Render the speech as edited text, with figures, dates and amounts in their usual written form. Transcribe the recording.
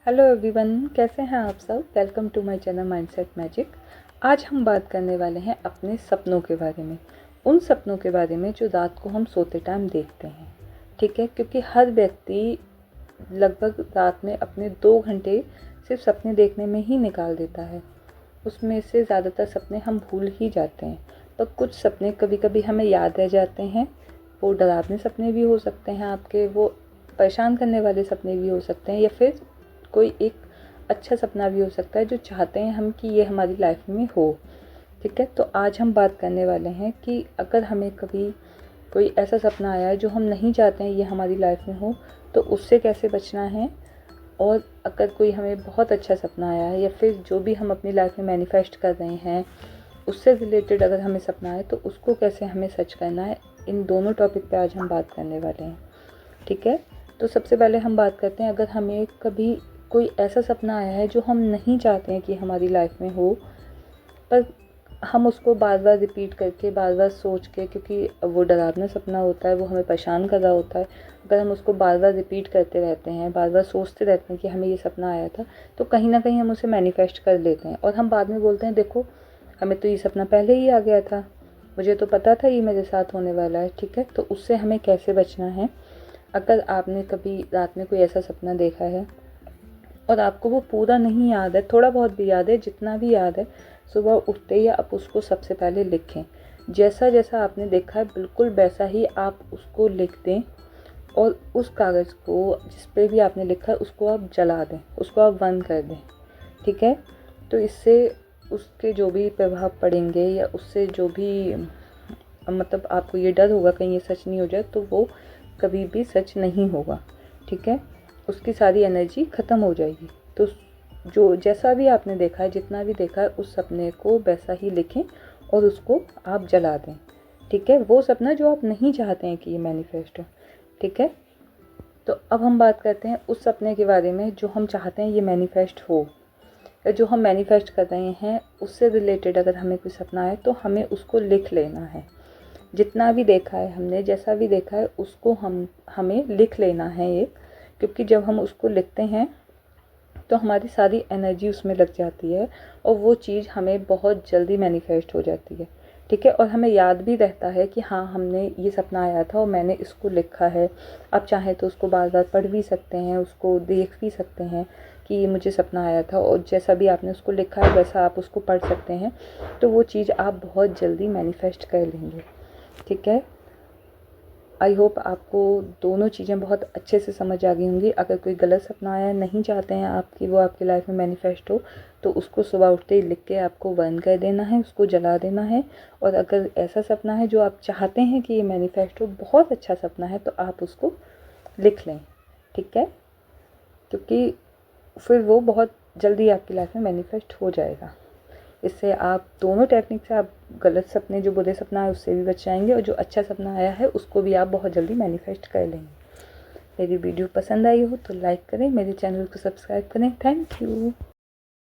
Hello everyone, कैसे हैं आप सब। Welcome to my channel mindset magic. आज हम बात करने वाले हैं अपने सपनों के बारे में, उन सपनों के बारे में जो रात को हम सोते टाइम देखते हैं। ठीक है, क्योंकि हर व्यक्ति लगभग रात में अपने 2 घंटे सिर्फ सपने देखने में ही निकाल देता है। उसमें से ज़्यादातर सपने हम भूल ही जाते हैं, पर कुछ सपने कभी कभी हमें याद रह जाते हैं। वो डरावने सपने भी हो सकते हैं आपके, वो परेशान करने वाले सपने भी हो सकते हैं, या फिर कोई एक अच्छा सपना भी हो सकता है जो चाहते हैं हम कि ये हमारी लाइफ में हो। ठीक है, तो आज हम बात करने वाले हैं कि अगर हमें कभी कोई ऐसा सपना आया है जो हम नहीं चाहते हैं ये हमारी लाइफ में हो, तो उससे कैसे बचना है। और अगर कोई हमें बहुत अच्छा सपना आया है या फिर जो भी हम अपनी लाइफ में मैनिफेस्ट कर रहे हैं उससे रिलेटेड अगर हमें सपना आए तो उसको कैसे हमें सच करना है, इन दोनों टॉपिक पे आज हम बात करने वाले हैं। ठीक है, तो सबसे पहले हम बात करते हैं, अगर हमें कभी कोई ऐसा सपना आया है जो हम नहीं चाहते हैं कि हमारी लाइफ में हो, पर हम उसको बार बार रिपीट करके बार बार सोच के, क्योंकि वो डरावना सपना होता है, वो हमें परेशान कर रहा होता है। अगर हम उसको बार बार रिपीट करते रहते हैं, बार बार सोचते रहते हैं कि हमें ये सपना आया था, तो कहीं ना कहीं हम उसे मैनिफेस्ट कर लेते हैं और हम बाद में बोलते हैं देखो हमें तो ये सपना पहले ही आ गया था, मुझे तो पता था ये मेरे साथ होने वाला है। ठीक है, तो उससे हमें कैसे बचना है। अगर आपने कभी रात में कोई ऐसा सपना देखा है और आपको वो पूरा नहीं याद है, थोड़ा बहुत भी याद है, जितना भी याद है, सुबह उठते ही आप उसको सबसे पहले लिखें। जैसा जैसा आपने देखा है बिल्कुल वैसा ही आप उसको लिख दें और उस कागज़ को जिस पे भी आपने लिखा है उसको आप जला दें, उसको आप बंद कर दें। ठीक है, तो इससे उसके जो भी प्रभाव पड़ेंगे या उससे जो भी मतलब आपको ये डर होगा कहीं ये सच नहीं हो जाए, तो वो कभी भी सच नहीं होगा। ठीक है, उसकी सारी एनर्जी ख़त्म हो जाएगी। तो जो जैसा भी आपने देखा है, जितना भी देखा है, उस सपने को वैसा ही लिखें और उसको आप जला दें। ठीक है, वो सपना जो आप नहीं चाहते हैं कि ये मैनिफेस्ट हो। ठीक है, तो अब हम बात करते हैं उस सपने के बारे में जो हम चाहते हैं ये मैनिफेस्ट हो, या जो हम मैनिफेस्ट कर रहे हैं उससे रिलेटेड अगर हमें कोई सपना है तो हमें उसको लिख लेना है। जितना भी देखा है हमने, जैसा भी देखा है, उसको हमें लिख लेना है एक, क्योंकि जब हम उसको लिखते हैं तो हमारी सारी एनर्जी उसमें लग जाती है और वो चीज़ हमें बहुत जल्दी मैनिफेस्ट हो जाती है। ठीक है, और हमें याद भी रहता है कि हाँ हमने ये सपना आया था और मैंने इसको लिखा है। आप चाहें तो उसको बार बार पढ़ भी सकते हैं, उसको देख भी सकते हैं कि ये मुझे सपना आया था, और जैसा भी आपने उसको लिखा है वैसा आप उसको पढ़ सकते हैं। तो वो चीज़ आप बहुत जल्दी मैनिफेस्ट कर लेंगे। ठीक है, आई होप आपको दोनों चीज़ें बहुत अच्छे से समझ आ गई होंगी। अगर कोई गलत सपना आया, नहीं चाहते हैं आप कि वो आपकी लाइफ में मैनिफेस्ट हो, तो उसको सुबह उठते ही लिख के आपको बंद कर देना है, उसको जला देना है। और अगर ऐसा सपना है जो आप चाहते हैं कि ये मैनिफेस्ट हो, बहुत अच्छा सपना है, तो आप उसको लिख लें। ठीक है, क्योंकि फिर वो बहुत जल्दी आपकी लाइफ में मैनिफेस्ट हो जाएगा। इससे आप दोनों टेक्निक से आप गलत सपने, जो बुरे सपना है उससे भी बच जाएंगे, और जो अच्छा सपना आया है उसको भी आप बहुत जल्दी मैनिफेस्ट कर लेंगे। मेरी वीडियो पसंद आई हो तो लाइक करें, मेरे चैनल को सब्सक्राइब करें। Thank you.